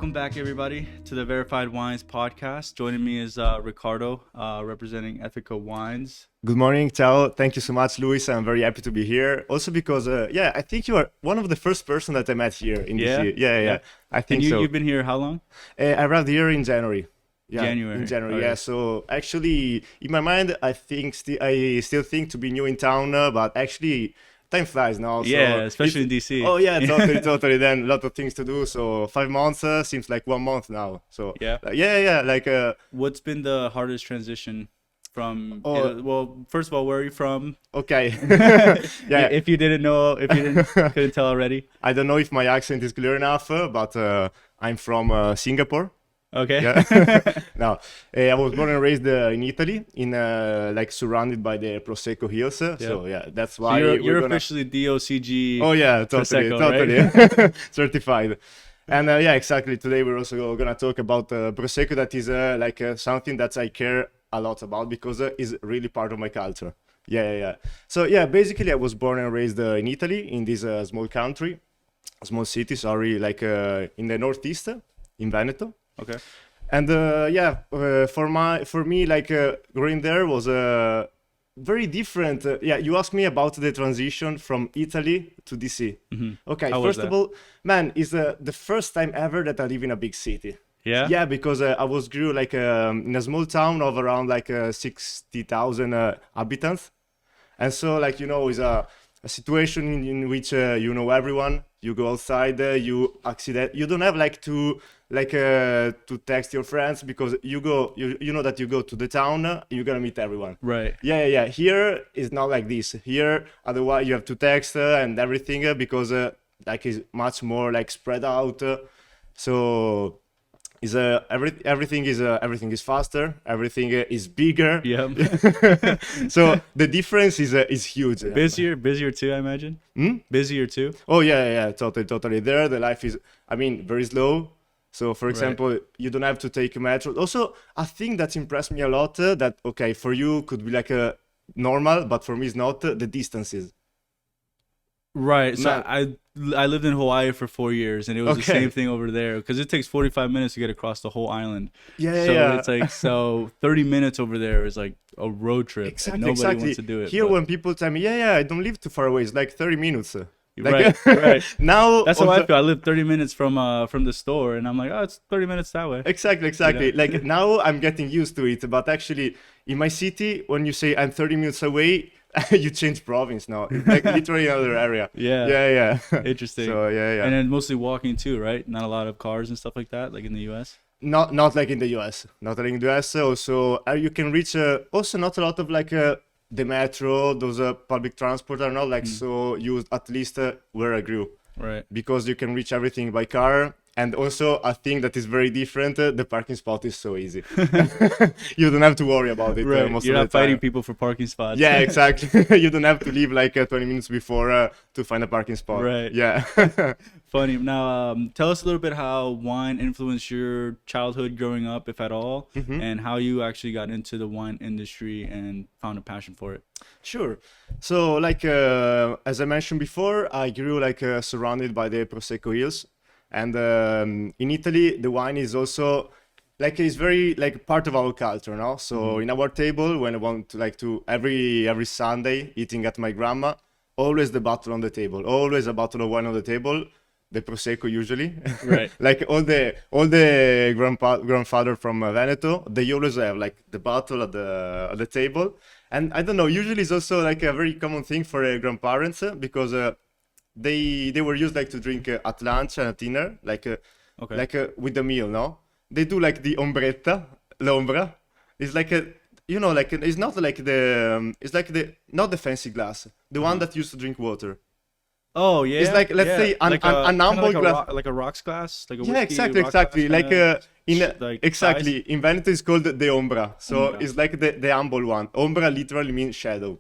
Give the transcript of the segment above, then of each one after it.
Welcome back, everybody, to the Verified Wines podcast. Joining me is Riccardo, representing Ethica Wines. Good morning, ciao. Thank you so much, Luis. I'm very happy to be here. Also because, I think you are one of the first person that I met here in DC. Yeah. I think and so. You've been here how long? I arrived here in January. Yeah, January. In January, Okay. yeah. So actually, in my mind, I still think to be new in town, but actually, time flies now. So Yeah, especially in DC. Oh yeah, totally. Then a lot of things to do. So 5 months seems like 1 month now. So Yeah. What's been the hardest transition from? Oh. Well, first of all, where are you from? Okay. Yeah. If you didn't know, couldn't tell already. I don't know if my accent is clear enough, but I'm from Singapore. Okay. Yeah. No, I was born and raised in Italy, in surrounded by the Prosecco hills. So yeah, that's So why you're gonna... officially DOCG. Oh yeah, totally, Prosecco, right? certified. And yeah, exactly. Today we're also gonna talk about Prosecco. That is something that I care a lot about because it's really part of my culture. Yeah. So yeah, basically I was born and raised in Italy, in this small city. Sorry, in the northeast, in Veneto. Okay. And for me, growing there was very different. You asked me about the transition from Italy to DC. Mm-hmm. Okay, How was first of that? all, man, it's the first time ever that I live in a big city. Yeah. Yeah, because I grew in a small town of around 60,000 inhabitants, and so it's a situation in which you know everyone. You go outside, you don't have to text your friends because you know that you go to the town, you're gonna meet everyone. Right. Yeah. Here is not like this. Here, otherwise you have to text and everything because it's much more spread out. So is everything is faster, everything is bigger. Yeah. So the difference is huge. Busier too, I imagine. Busier too. Oh yeah, totally. There, the life is, very slow. So, for example, you don't have to take a metro. Also, a thing that impressed me a lot that, okay, for you could be a normal, but for me it's not, the distances. Right. So Man. I lived in Hawaii for 4 years, and it was the Okay. same thing over there because it takes 45 minutes to get across the whole island. Yeah. So it's 30 minutes over there is like a road trip. And nobody wants to do it. Here, but- when people tell me, I don't live too far away, it's 30 minutes. Right. Now, That's how I feel. I live 30 minutes from the store, and I'm like, oh, it's 30 minutes that way. Exactly. You know? Now I'm getting used to it, but actually in my city, when you say I'm 30 minutes away, you change province now. It's literally another area. Yeah. Yeah. Interesting. So yeah. And then mostly walking too, right? Not a lot of cars and stuff like that, like in the U.S. Not like in the US. Not like in the US. Also, you can reach also not a lot of the metro, those public transport are not so used, at least where I grew. Right. Because you can reach everything by car. And also a thing that is very different, the parking spot is so easy. You don't have to worry about it Right. most You're of not the time. fighting people for parking spots. Yeah, exactly. You don't have to leave 20 minutes before to find a parking spot. Right. Yeah. Funny. Now, tell us a little bit how wine influenced your childhood growing up, if at all, and how you actually got into the wine industry and found a passion for it. Sure. So, as I mentioned before, I grew surrounded by the Prosecco hills, and in Italy, the wine is also it's very part of our culture, no? So in our table, when I want to every Sunday eating at my grandma, always the bottle on the table, always a bottle of wine on the table. The Prosecco usually, Right. all the grandfather from Veneto, they always have the bottle at the table, and I don't know. Usually it's also a very common thing for grandparents because they were used to drink at lunch and at dinner, Okay. with the meal. No, they do the ombretta, l'ombra. It's it's not it's the not the fancy glass, the one that used to drink water. Oh yeah. It's let's say an humble glass. like a rocks glass, like a Yeah, whiskey, exactly. size. In Veneto it's called the ombra. So Ombra. it's the humble one. Ombra literally means shadow.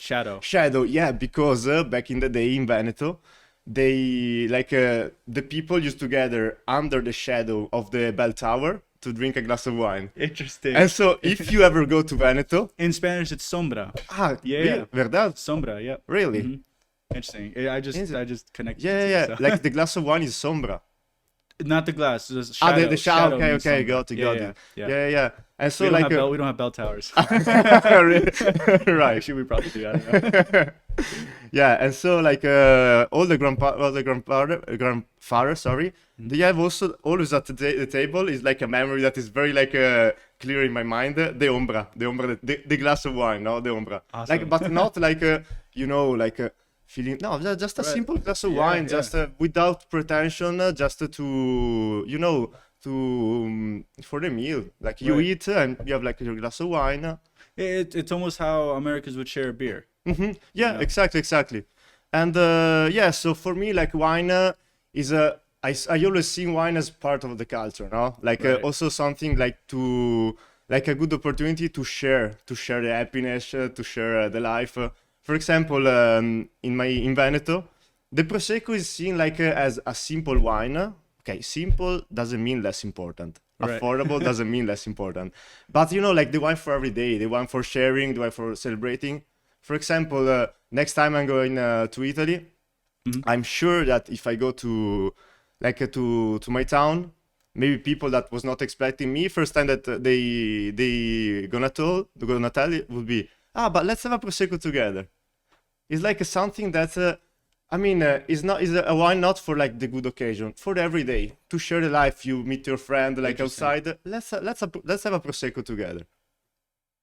Shadow. Shadow, yeah, because back in the day in Veneto, they the people used to gather under the shadow of the bell tower to drink a glass of wine. Interesting. And so if you ever go to Veneto, In Spanish, it's sombra. really? Verdad? Sombra. Yeah. Really? Mhm. Interesting. I just connected. Yeah. So. The glass of wine is sombra. Not the glass, just Ah, shadow. the shadow. Okay, means okay, sombra. got it, Yeah, got yeah, it. yeah. Yeah, yeah. And so We don't like have bell. We don't have bell towers. right. Actually, we probably do. I don't know. Yeah, and so like all the grandfather, sorry, they have also always at the table is like a memory that is very like clear in my mind. The ombra, the glass of wine, no, the ombra. Awesome. Like, but not like you know, like feeling. No, just a Right. simple glass of Yeah, wine, yeah. just without pretension, just to you know to for the meal. Like you Right. eat and you have like your glass of wine. It's almost how Americans would share a beer. Yeah, know? exactly. And yeah, so for me, like wine is a. I always see wine as part of the culture, no? Like Right. also something like to like a good opportunity to share the happiness, to share the life. For example, in Veneto, the prosecco is seen like as a simple wine. Okay, simple doesn't mean less important. Right. Affordable doesn't mean less important. But you know, like the wine for every day, the wine for sharing, the wine for celebrating. For example, next time I'm going to Italy, I'm sure that if I go to like to my town, maybe people that was not expecting me first time that they gonna tell it would be but let's have a prosecco together. It's like something that I mean is a wine not for like the good occasion, for the everyday to share the life. You meet your friend like outside. Let's have a prosecco together.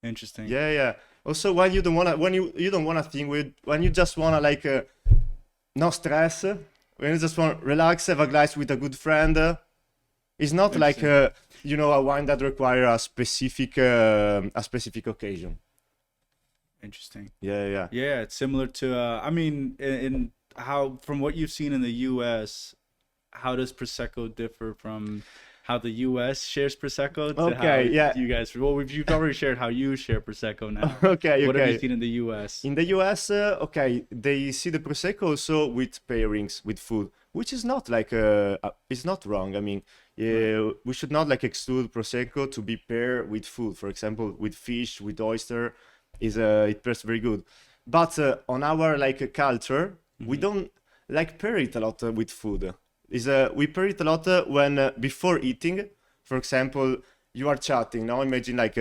Interesting. Yeah, yeah. Also, when you don't wanna think with when you just wanna like no stress, when you just want relax, have a glass with a good friend. It's not like you know a wine that require a specific occasion. Interesting. Yeah, yeah. Yeah, it's similar to. I mean, in how from what you've seen in the U.S., how does prosecco differ from how the U.S. shares prosecco to Okay, how yeah. you guys? Well, you've already shared how you share prosecco now. Okay, What have you okay. seen in the U.S.? In the US, okay, they see the prosecco also with pairings with food, which is not like it's not wrong. I mean, yeah, we should not like exclude prosecco to be paired with food. For example, with fish, with oyster, is it pairs very good. But on our like culture, we don't like pair it a lot with food. Is we pair it a lot when before eating. For example, you are chatting. Now imagine like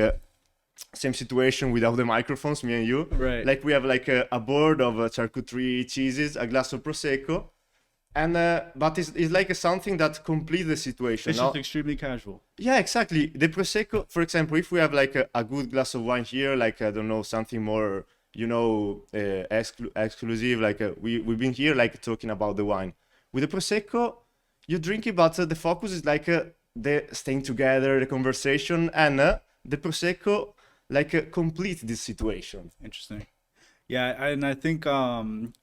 same situation without the microphones, me and you. Right. Like we have like a board of charcuterie cheeses, a glass of prosecco, and but it's like something that completes the situation. It's no? just extremely casual. Yeah, exactly. The prosecco, for example, if we have like a good glass of wine here, like I don't know, something more, you know, exclusive. Like we've been here like talking about the wine. With the prosecco, you drink it, but the focus is like the staying together, the conversation, and the prosecco like complete this situation. Interesting. Yeah, and I think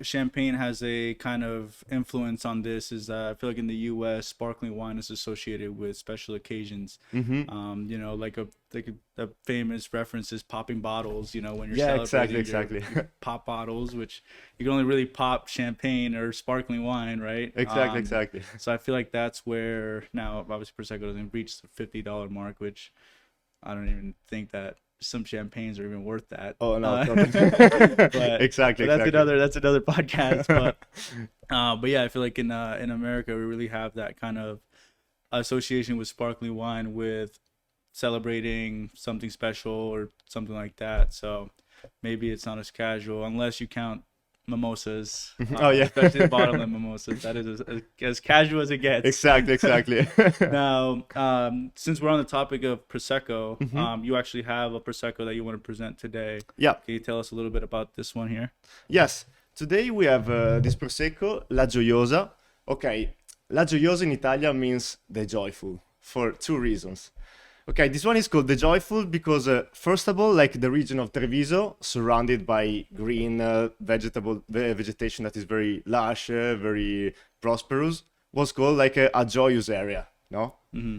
champagne has a kind of influence on this. Is I feel like in the U.S., sparkling wine is associated with special occasions. You know, like a famous reference is popping bottles. You know, when you're celebrating, exactly. you pop bottles, which you can only really pop champagne or sparkling wine, right? Exactly. So I feel like that's where now obviously prosecco doesn't reach the $50 mark, which I don't even think that some champagnes are even worth that. Oh no, but exactly. that's another podcast. But yeah, I feel like in America we really have that kind of association with sparkling wine with celebrating something special or something like that. So maybe it's not as casual unless you count mimosas. Oh yeah, especially the bottomless mimosas. That is as casual as it gets. Exactly. Now, since we're on the topic of prosecco, you actually have a prosecco that you want to present today. Yeah. Can you tell us a little bit about this one here? Yes. Today we have this prosecco, La Gioiosa. Okay, La Gioiosa in Italian means the joyful for two reasons. Okay, this one is called the joyful because first of all, like the region of Treviso, surrounded by green vegetation that is very lush, very prosperous, was called like a joyous area. No,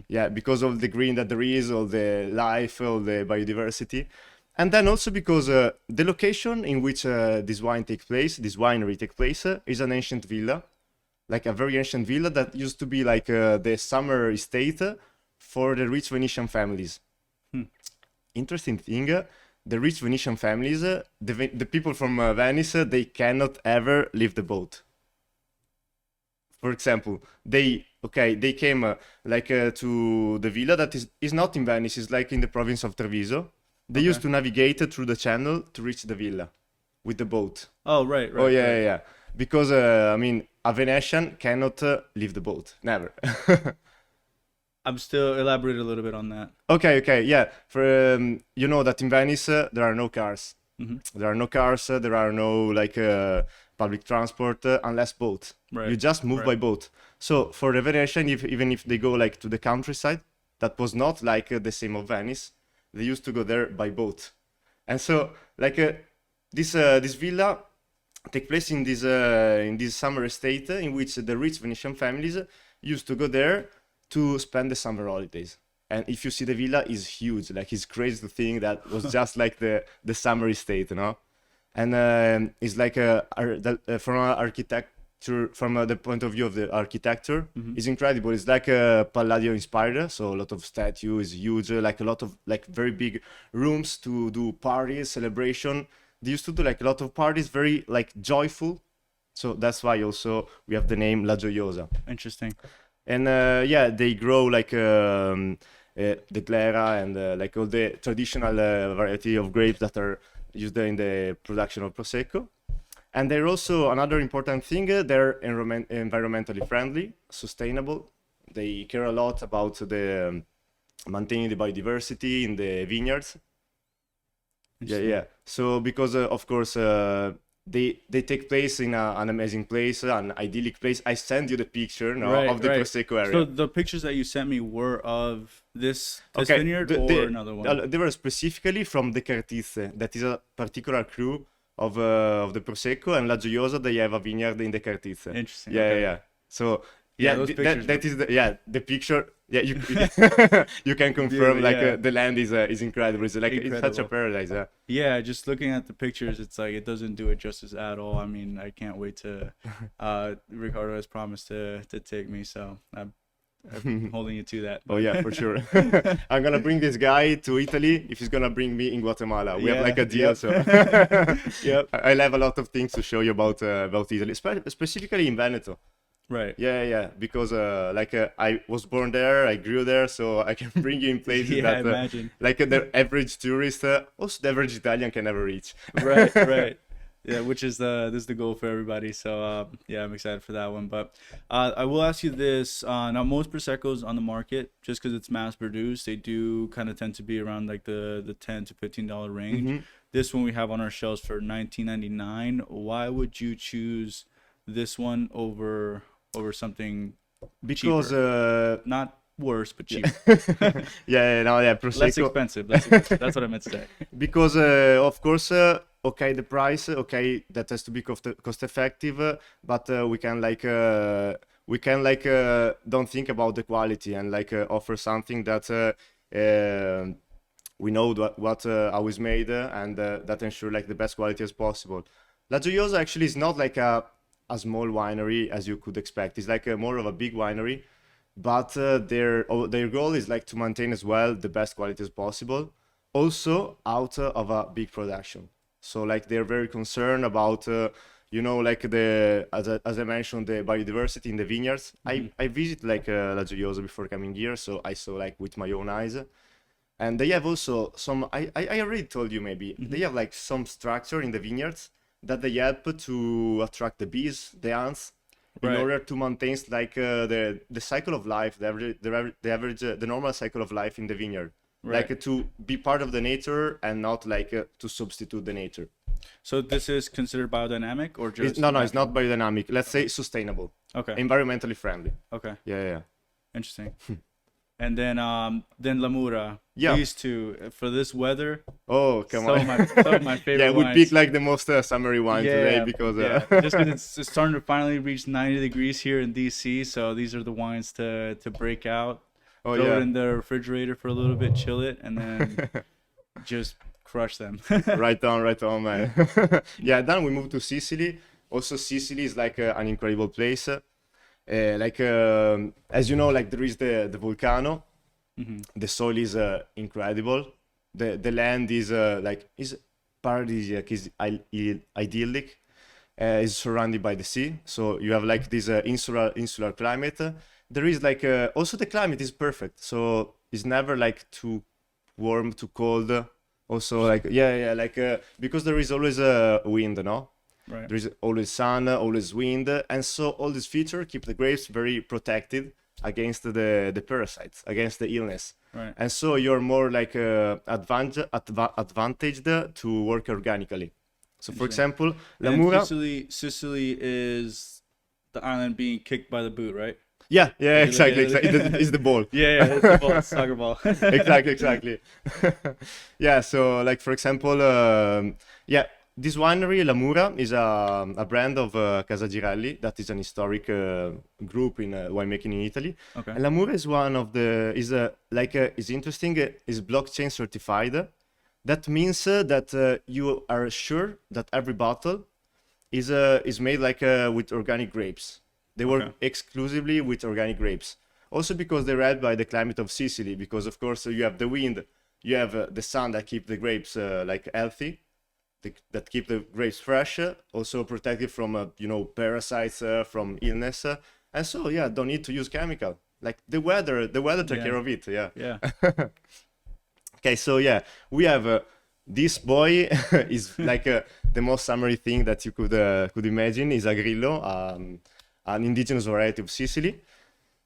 yeah, because of the green that there is, all the life, all the biodiversity, and then also because the location in which this winery takes place, is an ancient villa, like a very ancient villa that used to be like the summer estate for the rich Venetian families. Interesting thing, the rich Venetian families, the people from Venice, they cannot ever leave the boat. For example, they okay, they came to the villa that is not in Venice, it's like in the province of Treviso. They Okay. used to navigate through the channel to reach the villa with the boat. Oh, right, Oh right, yeah, right. yeah, yeah. Because I mean, a Venetian cannot leave the boat, never. I'm still elaborate a little bit on that. Okay, okay, yeah. For you know that in Venice there are no cars. Hmm. There are no cars. There are no like public transport unless boat. You Right, just move right. by boat. So for the Venetian, even if they go like to the countryside, that was not like the same of Venice. They used to go there by boat, and so like this villa take place in this summer estate in which the rich Venetian families used to go there to spend the summer holidays. And if you see the villa, is huge. Like it's crazy to think that was just like the summer estate, you know. And it's like from an architecture, from the point of view of the architecture, Hmm. it's incredible. It's like a Palladio inspired, so a lot of statues, huge, like a lot of like very big rooms to do parties, celebration. They used to do like a lot of parties, very like joyful. So that's why also we have the name La Gioiosa. Interesting. And yeah, they grow like the glera and like all the traditional variety of grapes that are used in the production of prosecco. And they're also another important thing. They're environmentally friendly, sustainable. They care a lot about the maintaining the biodiversity in the vineyards. Yeah, Interesting. yeah. So because of course they take place in an amazing place, an idyllic place. I send you the picture now Right, of the right. prosecco So area. the pictures that you sent me were of this Okay, vineyard or another one? they were specifically from the Cartizze. That is a particular crew of the prosecco, and La Gioiosa. They have a vineyard in the Cartizze. Interesting. Yeah, yeah, Okay. yeah. So Yeah, yeah, those pictures that were is the picture. Yeah, you you can confirm dude, like yeah, the land is incredible. It's like it's such a incredible. paradise. Yeah, just looking at the pictures, it's like it doesn't do it justice at all. I mean, I can't wait to Ricardo has promised to take me, so I'm holding you to that. Oh But yeah, for sure. I'm gonna bring this guy to Italy if he's gonna bring me in Guatemala. We have like yeah, a deal, yep. so Yep. I'll have a lot of things to show you about Italy, specifically in Veneto. Right. Yeah, yeah, yeah, because I was born there, I grew there, so I can bring you in places Yeah, I that imagine. the average tourist, also the average Italian can never reach. Right, right. Yeah, which is this is the goal for everybody. So yeah, I'm excited for that one. But I will ask you this: now most proseccos on the market, just because it's mass produced, they do kind of tend to be around like the $10 to $15 range. Mhm. This one we have on our shelves for 19.99. Why would you choose this one over something Because cheaper? Not worse, but yeah, cheaper. yeah, no, yeah, Less prosecco. expensive. Less expensive. That's what I meant to say. Because of course okay, the price, okay, that has to be cost effective, but we can like don't think about the quality and like offer something that we know what how is made and that ensure like the best quality as possible. La Gioiosa actually is not like a small winery as you could expect. It's like more of a big winery, but their goal is like to maintain as well the best quality as possible, also out of a big production. So like they're very concerned about like the as I mentioned the biodiversity in the vineyards. Hmm. I visit like La Gioiosa before coming here, so I saw like with my own eyes. And they have also some I already told you maybe Hmm. they have like some structure in the vineyards that they help to attract the bees, the ants, in Right. order to maintain like the cycle of life, the normal cycle of life in the vineyard, Right. like to be part of the nature and not like to substitute the nature. So this is considered biodynamic or just No, it's not natural? biodynamic. Let's Okay. say sustainable, Okay. environmentally friendly. Okay. Yeah, yeah, Interesting. And then Lamura. yeah. These two for this weather, Oh, come on. some of my Yeah, favorite we picked wines. like the most summery wine today Yeah, because yeah. Just because it's starting to finally reach 90 degrees here in DC, so these are the wines to break out. oh Throw it yeah. in the refrigerator for a little bit, chill it, and then just crush them. Right on, man. Yeah, then we moved to Sicily. Also, Sicily is like an incredible place. As you know, like there is the volcano. Hmm. The soil is incredible. The land is is paradisiac, is idyllic. Is surrounded by the sea, so you have like this insular climate. there is like also the climate is perfect, so it's never like too warm, too cold. Also like yeah, like because there is always a wind, no? Right. There is always sun, always wind, and so all these features keep the grapes very protected against the parasites, against the illness. Right. And so you're more like advantaged to work organically. So for example, And Lamura. Sicily is the island being kicked by the boot, right? Yeah, Like, exactly. like- It's the ball. Yeah, it's the ball, it's soccer ball. Exactly. Yeah, so like for example, yeah, this winery, Lamura, is a brand of Casa Girelli that is an historic group in winemaking in Italy. Okay. And Lamura is one of the is interesting. Is blockchain certified. That means that you are sure that every bottle is made like with organic grapes. They work Okay. exclusively with organic grapes. Also because they're read by the climate of Sicily, because of course you have the wind, you have the sun that keep the grapes like healthy, that keep the grapes fresh, also protected from parasites, from illness, and so yeah, don't need to use chemical. Like the weather take Yeah. care of it. Yeah. Yeah. Okay, so yeah, we have this boy is like the most summery thing that you could imagine is a Grillo, an indigenous variety of Sicily.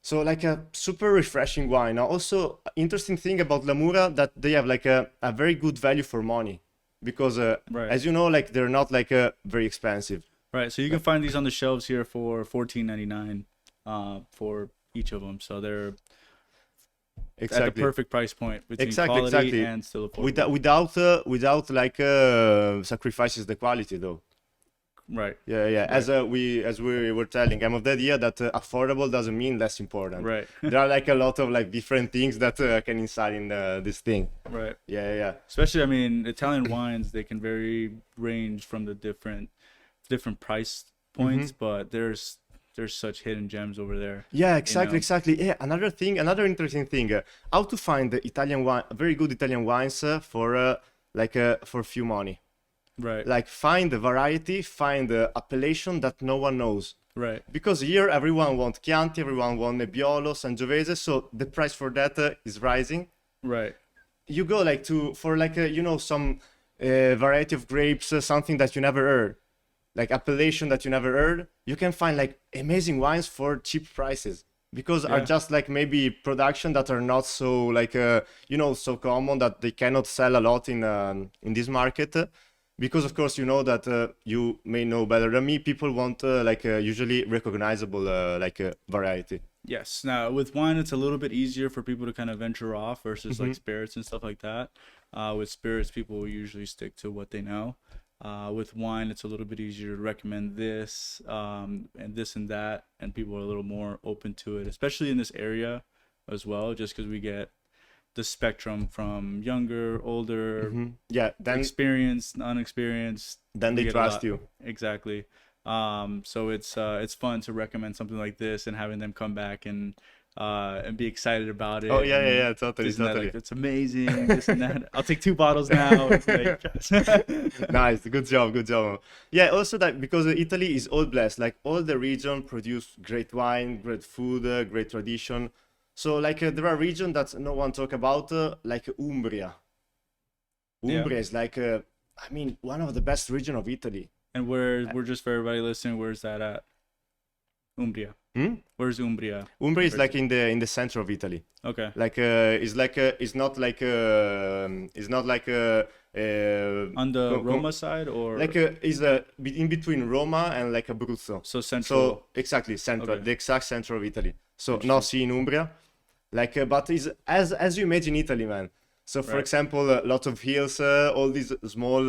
So like a super refreshing wine. Now, also interesting thing about Lamura that they have like a very good value for money, because Right. as you know, like they're not like very expensive. Right. So you can find these on the shelves here for $14.99 for each of them. So they're at the Exactly. perfect price point between Exactly, quality exactly. and still affordable. Without like sacrifices the quality though. Right. Yeah. As we were telling, I'm of the idea that affordable doesn't mean less important. Right. There are like a lot of like different things that can inside in this thing. Right. Yeah. Especially, I mean, Italian wines, they can vary range from the different price points, but there's such hidden gems over there. Yeah, exactly, know? exactly. Yeah, another interesting thing, how to find the Italian wine, very good Italian wines for few money. Right. Like find the variety, find the appellation that no one knows. Right. Because here everyone wants Chianti, everyone wants Nebbiolo, Sangiovese, so the price for that is rising. Right. You go like for some variety of grapes, something that you never heard, like appellation that you never heard. You can find like amazing wines for cheap prices, because are Yeah. just like maybe production that are not so like so common that they cannot sell a lot in this market. Because of course you know that you may know better than me. People want usually recognizable variety. Yes. Now with wine, it's a little bit easier for people to kind of venture off versus like spirits and stuff like that. With spirits, people will usually stick to what they know. With wine, it's a little bit easier to recommend this and this and that, and people are a little more open to it, especially in this area as well, just because we get the spectrum from younger, older, Yeah, then experienced, unexperienced. then We they get a trust lot. you. Exactly. So it's fun to recommend something like this and having them come back and be excited about it. Oh yeah, and yeah, totally, this and that, totally. like, it's amazing. This and that. I'll take 2 bottles now. Like, Nice, good job. Yeah, also that because Italy is all blessed, like all the region produce great wine, great food, great tradition. So like there are regions that no one talk about, like Umbria. Yeah. Umbria is like one of the best region of Italy. And we're just for everybody listening, where's that at? Umbria. Where's Umbria? Umbria is like in the center of Italy. Okay. Like it's not like On the Roma side, or like is in between Roma and like Abruzzo. so central? So exactly central, Okay. the exact center of Italy. So now see in Umbria, like but is as you imagine Italy, man. So for Right. example, a lot of hills, all these small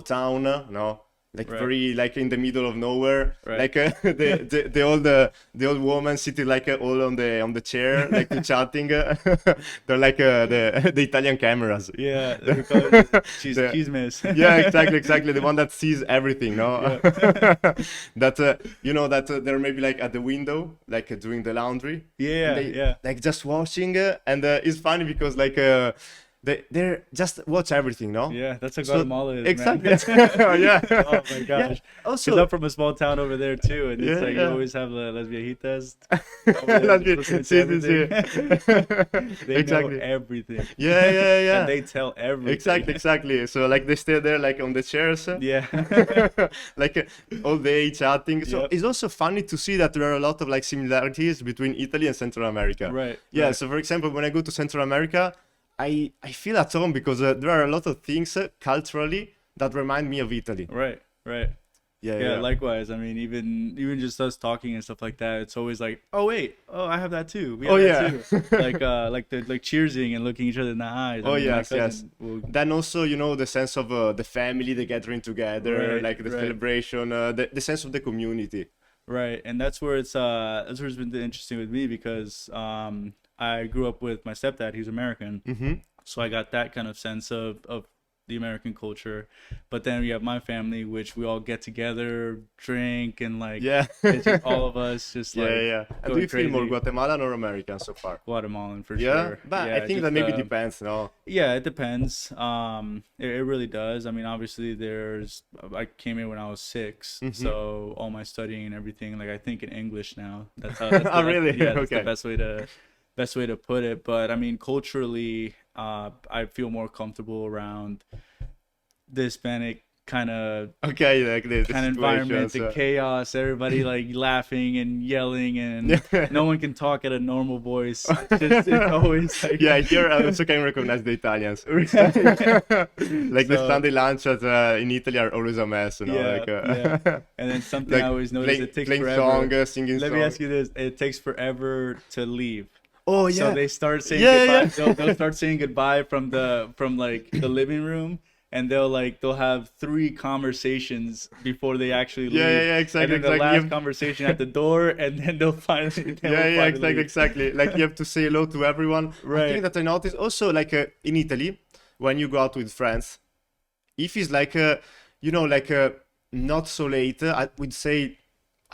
town, no, like Right. very like in the middle of nowhere, Right. like the old woman sitting like all on the chair, like chatting. They're like the Italian cameras. Yeah, we call it cheese, The- cheese miss. Yeah, exactly. The one that sees everything, no? That they're maybe like at the window, like doing the laundry. Yeah, They, yeah. Like just watching, and it's funny because like they're just watch everything, no? Yeah, that's how So Guatemala is, exactly. man. Yeah. Oh my Yeah. gosh. Because Also, I'm from a small town over there too, and it's yeah, like you yeah. always have the las viejitas over there That's just it. listening to See, see, see. everything. They know Exactly. everything. Yeah, yeah, And yeah. they tell everything. Exactly, exactly. So like they stay there like on the chairs, Yeah. like all day chatting. So Yep. it's also funny to see that there are a lot of like similarities between Italy and Central America. Right. Yeah. Right. So for example, when I go to Central America, I feel at home because there are a lot of things culturally that remind me of Italy. Right. Right. Yeah, Yeah, yeah. likewise. I mean, even just us talking and stuff like that, it's always like, oh wait, oh I have that too. We Oh have yeah. that too. Like the like cheersing and looking each other in the eyes. I Oh mean, my yes, yes. cousin will, Then also, you know, the sense of the family, the gathering together, right, like the right, celebration, the sense of the community. right, and that's where it's been interesting with me because I grew up with my stepdad. He's American, Mm-hmm. so I got that kind of sense of the American culture. But then we have my family, which we all get together, drink, and like Yeah. it's just all of us just Yeah, like yeah. And do going you feel more crazy. Guatemalan or American so far? Guatemalan for Yeah, sure. but Yeah, I think just that maybe depends, no? yeah, it depends. It really does. I mean, obviously, I came in when I was 6, Mhm. so all my studying and everything, like I think in English now. That's how. That's Oh, really? Yeah, that's the Okay. best way to put it. But I mean, culturally, I feel more comfortable around the Hispanic Okay, like the kind of environment, situations. the chaos, everybody like laughing and yelling, and Yeah. no one can talk at a normal voice. It's always like Yeah, here I also can recognize the Italians. Like the So- Sunday lunch in Italy are always a mess, you know? Yeah, like, yeah. And then something like I always notice, it takes playing forever. song, singing Let song. me ask you this: it takes forever to leave. Oh So yeah, they start saying Yeah, goodbye. yeah. They'll start saying goodbye from like the living room, and they'll have 3 conversations before they actually leave. Yeah, yeah, yeah, exactly, And then the exactly. last conversation at the door, and then they'll finally. yeah, yeah, exactly, exactly. Like you have to say hello to everyone. I Right. think that I noticed also like in Italy when you go out with friends, if it's like you know like not so late, I would say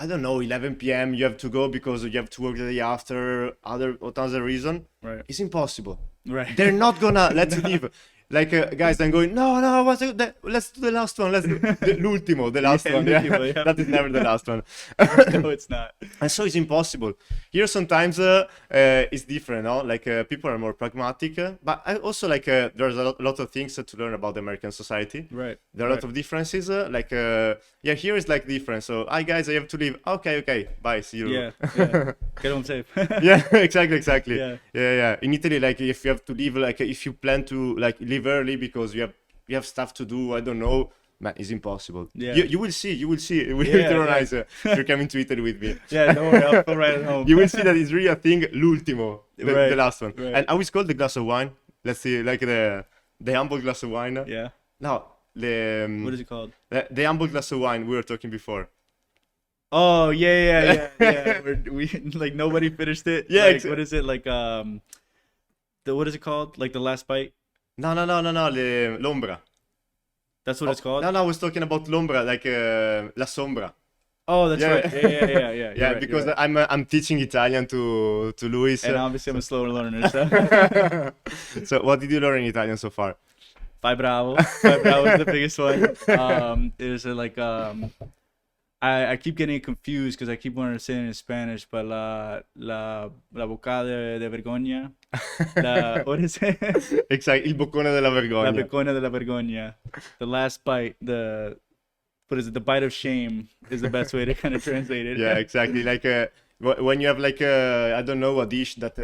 I don't know 11 p.m. you have to go because you have to work the day after other reason. Right. It's impossible. Right. They're not gonna let you leave. Like guys, then going no, let's do the last one. Let's do l'ultimo, the last Yeah, one. Yeah, l'ultimo, yeah. that is never the last one. No, it's not. And so it's impossible. Here sometimes it's different, no? Like people are more pragmatic, but I also like there's a lot of things to learn about the American society. Right. There are a lot of differences. Yeah, here is like different. So, hi guys, I have to leave. Okay, bye, see you. Yeah. Yeah. Get home safe. Yeah, exactly. Yeah. Yeah. In Italy, like if you have to leave, like if you plan to like leave early because you have stuff to do, I don't know, man, it's impossible. Yeah. You will see. We Yeah, will yeah. if you're coming to Italy with me. Yeah. Don't worry. I'll go right at home. You will see that it's really a thing, l'ultimo, Right, the last one. right. And I always call the glass of wine. Let's see, like the humble glass of wine. Yeah. No, What is it called? the humble glass of wine we were talking before. Oh yeah. We like nobody finished it. Yeah, Like, what is it like? What is it called? Like the last bite. No, l'ombra. That's what it's called. No, I was talking about l'ombra, like la sombra. Oh, that's Yeah. right. Yeah. You're Yeah, right, you're because right. I'm teaching Italian to Luis. And obviously I'm a slower learner. So. So what did you learn in Italian so far? Fai Bravo. Fai Bravo is the biggest one. There's I keep getting confused because I keep wanting to say it in Spanish, but la boca de vergogna. What is it? Exactly, il boccone della La vergogna. vergogna de la vergogna. The last bite. What is it? The bite of shame is the best way to kind of translate it. Yeah, exactly. Like when you have like I don't know, a dish that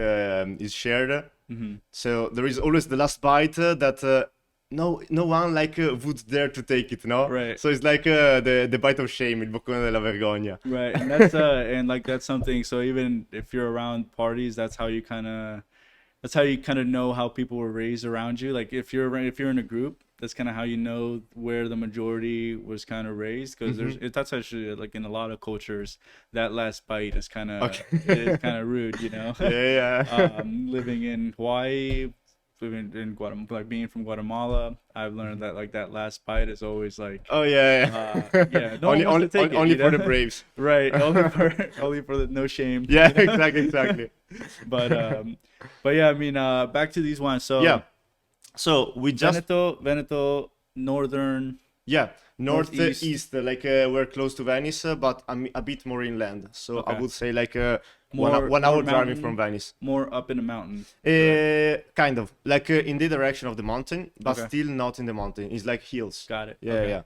is shared. Mhm. So there is always the last bite that no one like would dare to take it, no? Right. So it's like the bite of shame, il boccone della vergogna. Right, and that's something. So even if you're around parties, that's how you kind of know how people were raised around you. Like if you're in a group, that's kind of how you know where the majority was kind of raised. Because that's actually like in a lot of cultures, that last bite is kind of rude, you know. Yeah. Living in Hawaii, living in Guatemala, like being from Guatemala, I've learned that like that last bite is always like. Oh yeah. Yeah, no one wants to take it, only you for know? the braves. Right, only for the no shame. Yeah, exactly. But yeah, I mean, back to these wines. So Yeah. So we just Veneto, northern, yeah, northeast. northeast, we're close to Venice, but a bit more inland. So I Okay. would say like More one more hour driving from mountain, Venice. more up in the mountain. Correct. Kind of like in the direction of the mountain, but Okay. still not in the mountain. It's like hills. Got it. Yeah, Okay. yeah.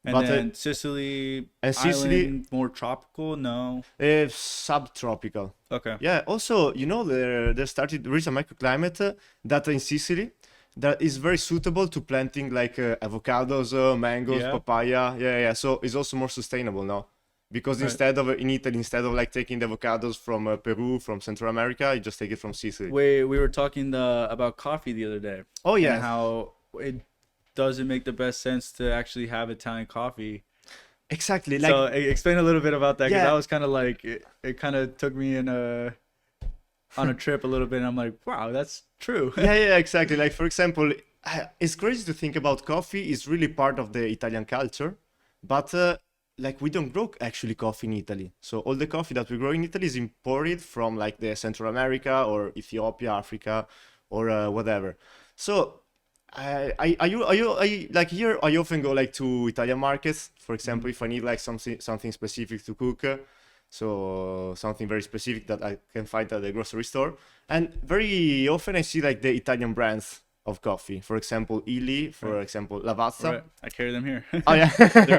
And But then Sicily and Sicily, island, more tropical? No. subtropical. Okay. Yeah. Also, there is a microclimate that in Sicily that is very suitable to planting like avocados, mangoes, Yeah. papaya. Yeah, yeah. So it's also more sustainable now. Because Right. in Italy, instead of like taking the avocados from Peru, from Central America, you just take it from Sicily. We were talking about coffee the other day. Oh And yeah, how it doesn't make the best sense to actually have Italian coffee. exactly. Like So explain a little bit about that, because yeah, I was kind of like it kind of took me in on a trip a little bit, and I'm like, wow, that's true. yeah, yeah, exactly. Like for example, it's crazy to think about coffee is really part of the Italian culture, but like we don't grow actually coffee in Italy. So all the coffee that we grow in Italy is imported from like the Central America or Ethiopia, Africa, or whatever. So like here I often go like to Italian markets, for example, if I need like something specific to cook. So something very specific that I can find at the grocery store. And very often I see like the Italian brands of coffee. For example, Illy, for Right. example, Lavazza. Right. I carry them here. Oh yeah.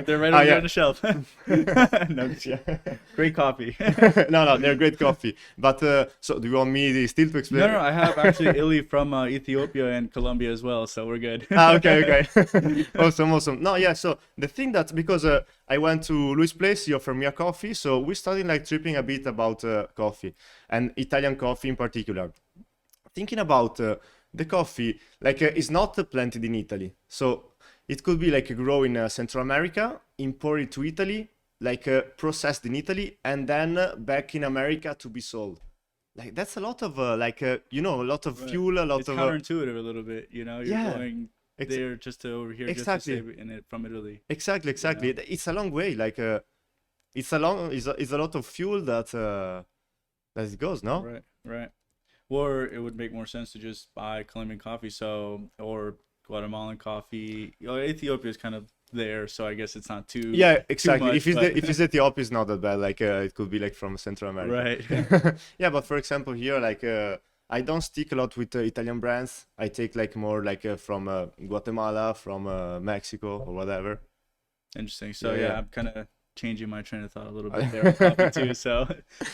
They're right Oh over there yeah. on the shelf. No, just Yeah. great coffee. No, no, they're great coffee. But so do you want me still to explain? No, I have actually Illy from Ethiopia and Colombia as well, so we're good. Okay, okay. Awesome, awesome. No, yeah, so the thing that, because I went to Luis' place, he offered me a coffee, so we started like tripping a bit about coffee, and Italian coffee in particular. Thinking about the coffee, like is not planted in Italy. So it could be like grown in Central America, imported to Italy, like processed in Italy, and then back in America to be sold. Like that's a lot of a lot of Right. fuel, a lot It's of counterintuitive a little bit, you know. You're yeah, going ex- there just to over here just to exactly. save it in it from Italy, Exactly, you exactly. know. It's a long way. Like it's a lot of fuel that it goes. No. Right, right. Or it would make more sense to just buy Colombian coffee, so or Guatemalan coffee. You know, Ethiopia is kind of there, so I guess it's not Yeah, too exactly. much, but If it's Ethiopia, it's not that bad. Like it could be like from Central America. right. Yeah, but for example here, like I don't stick a lot with Italian brands. I take like more like from Guatemala, from Mexico or whatever. Interesting. Yeah, So yeah. yeah, I'm kind of changing my train of thought a little bit there on coffee too. So,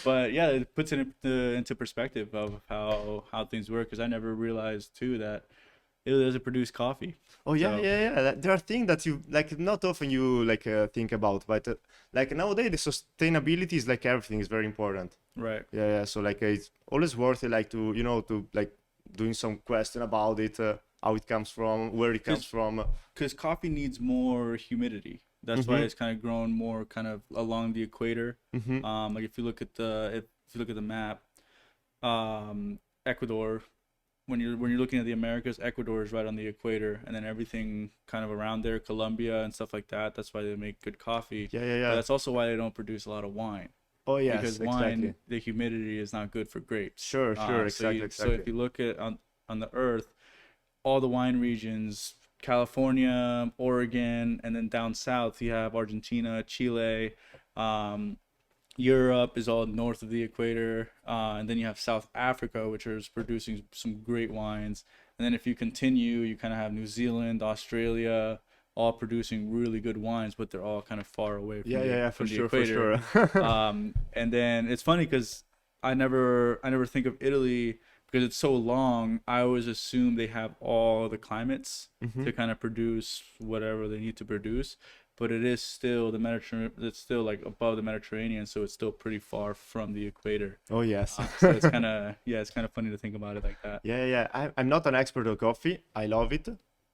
but yeah, it puts it into perspective of how things work, because I never realized too that Italy doesn't produce coffee. Oh yeah, So yeah, yeah. There are things that you like not often you like think about, but like nowadays the sustainability is like everything is very important. right, Yeah, yeah. So like it's always worth it, like to to like doing some question about it, how it comes from, where it comes because from. coffee needs more humidity. That's why Mm-hmm. it's kind of grown more kind of along the equator. Mm-hmm. Like if you look at the map, Ecuador, when you're looking at the Americas, Ecuador is right on the equator, and then everything kind of around there, Colombia and stuff like that. That's why they make good coffee. Yeah, yeah, But yeah. that's also why they don't produce a lot of wine, Oh yes, because exactly. wine, the humidity is not good for grapes. Sure, sure, exactly, So if exactly. you look at on the earth, all the wine regions, California, Oregon, and then down south you have Argentina, Chile. Um, Europe is all north of the equator, and then you have South Africa, which is producing some great wines. And then if you continue, you kind of have New Zealand, Australia, all producing really good wines, but they're all kind of far away Yeah, yeah, yeah, for from the sure, for equator. sure. And then it's funny because I never think of Italy because it's so long. I always assume they have all the climates Mm-hmm. to kind of produce whatever they need to produce, but it is still the Mediterranean. It's still like above the Mediterranean, so it's still pretty far from the equator. Oh yes. So it's kind of yeah, it's kind of funny to think about it like that. Yeah, yeah, yeah. I'm not an expert on coffee. I love it,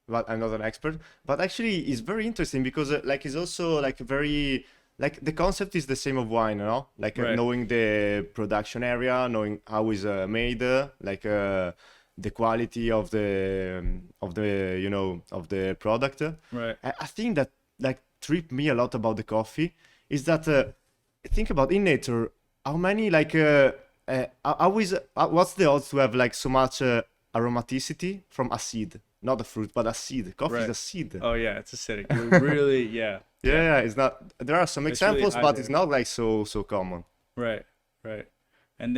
but I'm not an expert. But actually, it's very interesting because like it's also like very like the concept is the same of wine, you know? Like Right, knowing the production area, knowing how is made, like the quality of the of the product. right, I think that like tripped me a lot about the coffee is that think about in nature how many like how is what's the odds to have like so much aromaticity from a seed? not a fruit, but a seed. Coffee is Right. a seed. Oh yeah, it's acidic. It really, yeah, Yeah, yeah. yeah, it's not. There are some It's really examples, but it's hydrating. not like so common. Right, right. And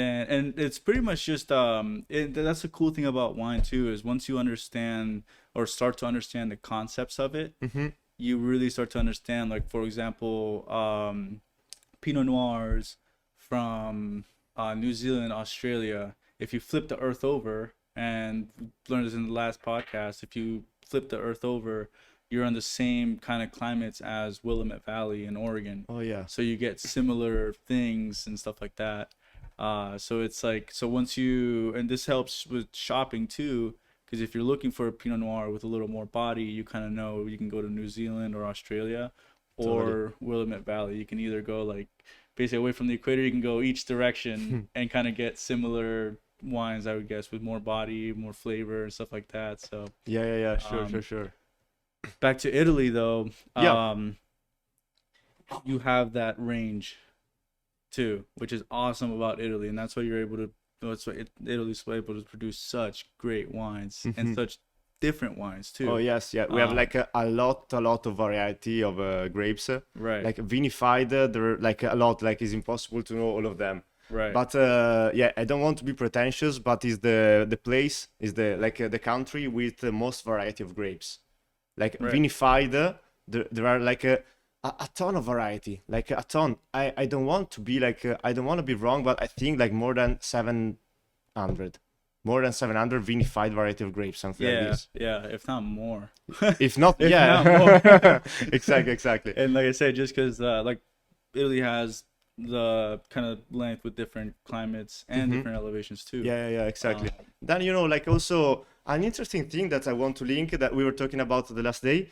it's pretty much just that's the cool thing about wine too is once you understand or start to understand the concepts of it, Hmm. you really start to understand, like for example, Pinot Noirs from New Zealand, Australia. If you flip the earth over, and learned this in the last podcast, if you flip the earth over, you're on the same kind of climates as Willamette Valley in Oregon. Oh yeah. So you get similar things and stuff like that. So it's like, so once you, and this helps with shopping too, because if you're looking for a Pinot Noir with a little more body, you kind of know you can go to New Zealand or Australia Totally. or Willamette Valley. You can either go like basically away from the equator, you can go each direction and kind of get similar wines, I would guess, with more body, more flavor and stuff like that. So Yeah, yeah, yeah. Sure, um, sure, sure. back to Italy though, Yeah. you have that range too, which is awesome about Italy, and that's why you're able to. That's why Italy's able to produce such great wines and Hmm. such different wines Oh too. yes, yeah. We have Um, like a lot of variety of grapes. right, Like vinified, there are like a lot. Like it's impossible to know all of them. right, But yeah, I don't want to be pretentious, but is the place is the country with the most variety of grapes. Like right. vinified, there are like a ton of variety, like a ton. I don't want to be like I don't want to be wrong, but I think like more than 700 vinified variety of grapes, something like Yeah, this. yeah. If not more, If not, if yeah, not more. exactly, exactly. And like I said, just because like Italy has the kind of length with different climates and Mhm. different elevations too. Yeah, yeah, yeah, exactly. Um, Then like also an interesting thing that I want to link that we were talking about the last day.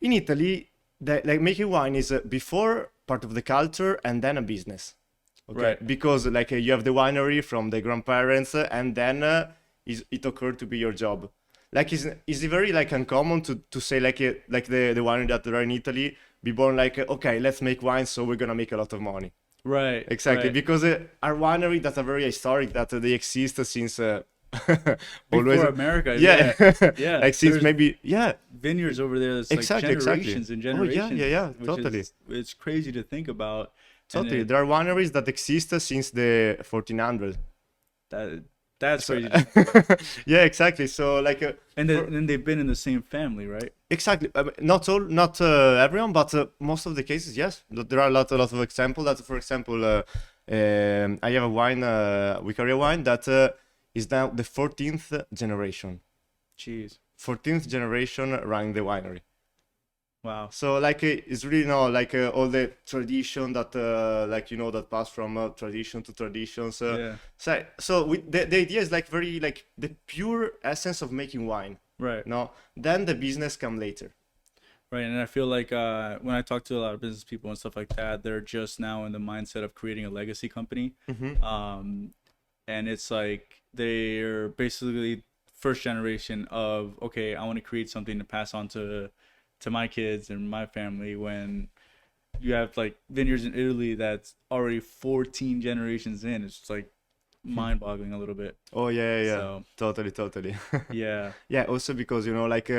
In Italy, like making wine is before part of the culture and then a business. Okay, Right. because like you have the winery from the grandparents, and then it occurred to be your job. Like is it very like uncommon to say like like the winery that are in Italy be born like okay, let's make wine, so we're gonna make a lot of money. Right. Exactly, Right. because our winery that are very historic, that they exist since always. Before America, Yeah, yeah, yeah. like since There's maybe yeah, vineyards over there that's like exactly, exactly. generations and Oh yeah, generations, yeah, yeah, which totally, is it's crazy to think about. And totally. There are wineries that exist since the 1400. that that's So crazy. To think about. yeah, exactly. So like And for- then they've been in the same family, right? exactly, not all, not everyone, but most of the cases, yes. There are a lot of examples. That, for example, I have a wine, Vicaria wine that is now the 14th generation. Jeez. 14th generation running the winery. Wow. So like it's really like all the tradition that like that pass from tradition to traditions. Yeah. So the idea is like very like the pure essence of making wine. Right. No, then the business come later. Right. And I feel like when I talk to a lot of business people and stuff like that, they're just now in the mindset of creating a legacy company. And it's like they're basically first generation of, okay, I want to create something to pass on to my kids and my family. When you have like vineyards in Italy that's already 14 generations in, it's just like mind-boggling a little bit. Oh yeah, yeah, yeah. So Totally, totally. yeah, Yeah, also because like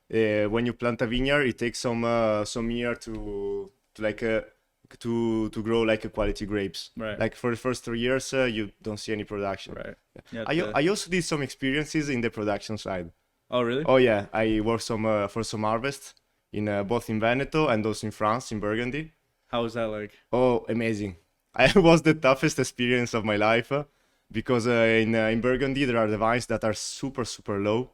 when you plant a vineyard, it takes some year to like to grow like a quality grapes. right, Like for the first 3 years, you don't see any production. right. Yeah. I also did some experiences in the production side. Oh, really? Oh yeah, I worked for some harvest in both in Veneto and also in France, in Burgundy. How was that like? Oh, amazing! It was the toughest experience of my life because in Burgundy there are the vines that are super low.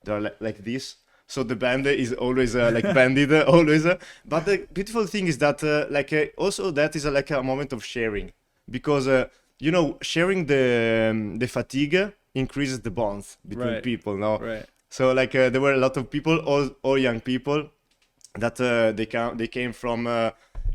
They're like this. So the band is always like bended always. But the beautiful thing is that also that is like a moment of sharing because sharing the fatigue increases the bonds between Right. people. No, Right. so like there were a lot of people, all young people, that they came from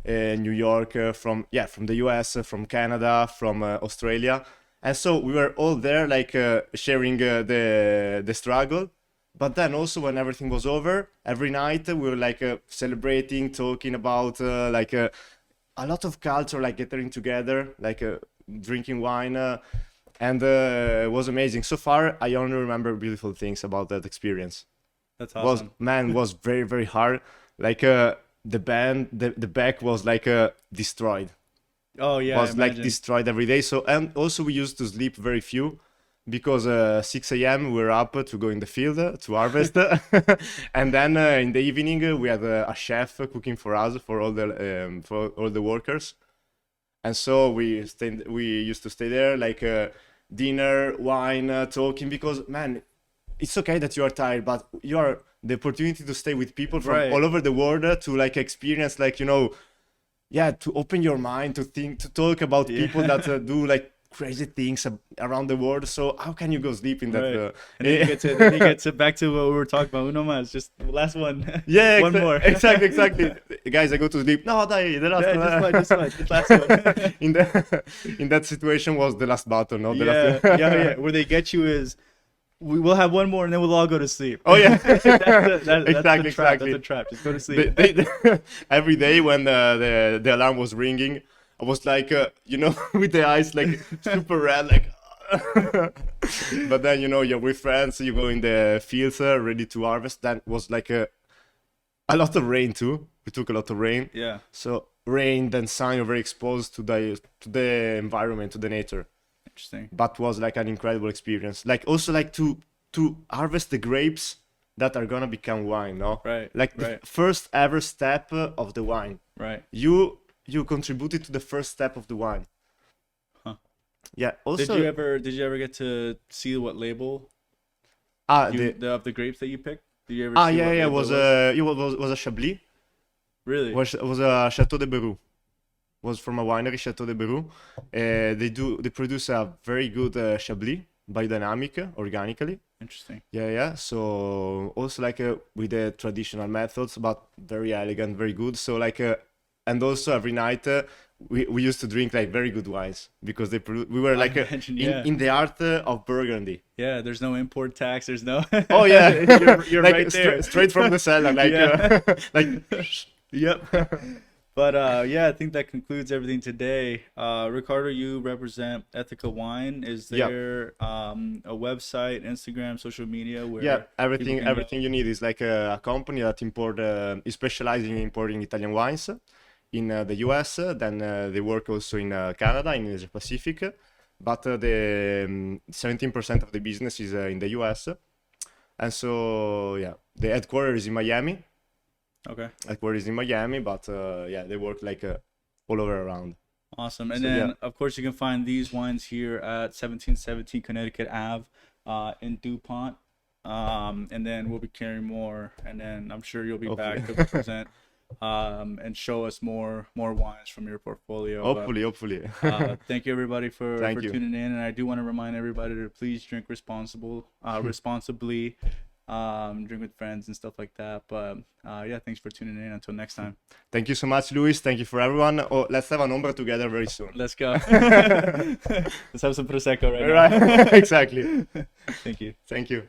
New York, from the US, from Canada, from Australia, and so we were all there like sharing the struggle. But then also when everything was over, every night we were like celebrating, talking about a lot of culture, like gathering together, like drinking wine. And it was amazing. So far, I only remember beautiful things about that experience. That's Was awesome. man was very very hard. Like the back was like destroyed. Oh yeah, I Was like imagine. destroyed every day. So and also we used to sleep very few because 6 a.m. we were up to go in the field to harvest, and then in the evening we had a chef cooking for us for all the workers, and so we used to stay there like dinner, wine, talking because man, it's okay that you are tired, but you are the opportunity to stay with people from Right. all over the world to like experience like yeah, to open your mind, to think, to talk about people Yeah. that do like crazy things around the world. So how can you go sleep in that? Right. And then you get to then you get to back to what we were talking about. Uno más, just the last one. Yeah, One more. exactly. Guys, I go to sleep. No, the last Yeah, one. just one, just last one. in the in that situation was the last battle, no, the Yeah, yeah, yeah. last. Where they get you is we will have one more and then we'll all go to sleep. Oh yeah, That's the exactly, trap. That's exactly. a trap. Just go to sleep. Every day when the alarm was ringing, I was like, with the eyes like super red, like. But then you're with friends, you go in the fields ready to harvest. That was like a lot of rain too. We took a lot of rain. Yeah, So rain, then sun, you're very exposed to the environment, to the nature. interesting. But was like an incredible experience. Like also like to harvest the grapes that are gonna become wine, no? Right, Like right, the first ever step of the wine. right. You contributed to the first step of the wine. Huh. Yeah. Did Also, you ever get to see what label the of the grapes that you picked? Did you ever see yeah what yeah label was it was a Chablis. Really? Was a Chateau de Beroux. Was from a winery, Chateau de Beroux. They produce a very good Chablis, biodynamic, organically. Interesting. Yeah. So also like with the traditional methods, but very elegant, very good. So like, and also every night we used to drink like very good wines because we were I like imagine, yeah. in the art of Burgundy. Yeah, there's no import tax. There's no. Oh yeah, you're like right there. straight from the cellar, like Yeah. like. Yep. But yeah, I think that concludes everything today. Ricardo, you represent Ethica Wine. Is Yeah. there a website, Instagram, social media where Yeah, people everything can go? everything you need is like a company that is specializing in importing Italian wines in the US. Then they work also in Canada, in Asia Pacific. But the 17% of the business is in the US. And so yeah, the headquarters is in Miami. Okay. Headquarters in Miami, but yeah, they work like all over around. Awesome. And So then, yeah, of course, you can find these wines here at 1717 Connecticut Ave in DuPont. And then we'll be carrying more. And then I'm sure you'll be back to hopefully. present and show us more wines from your portfolio. Hopefully. Thank you, everybody, for Thank you. tuning in. And I do want to remind everybody to please drink responsibly. Drink with friends and stuff like that. But yeah, thanks for tuning in. Until next time. Thank you so much, Luis. Thank you for everyone. Oh, let's have an ombra together very soon. Let's go. Let's have some prosecco right now. Right, exactly. Thank you. Thank you.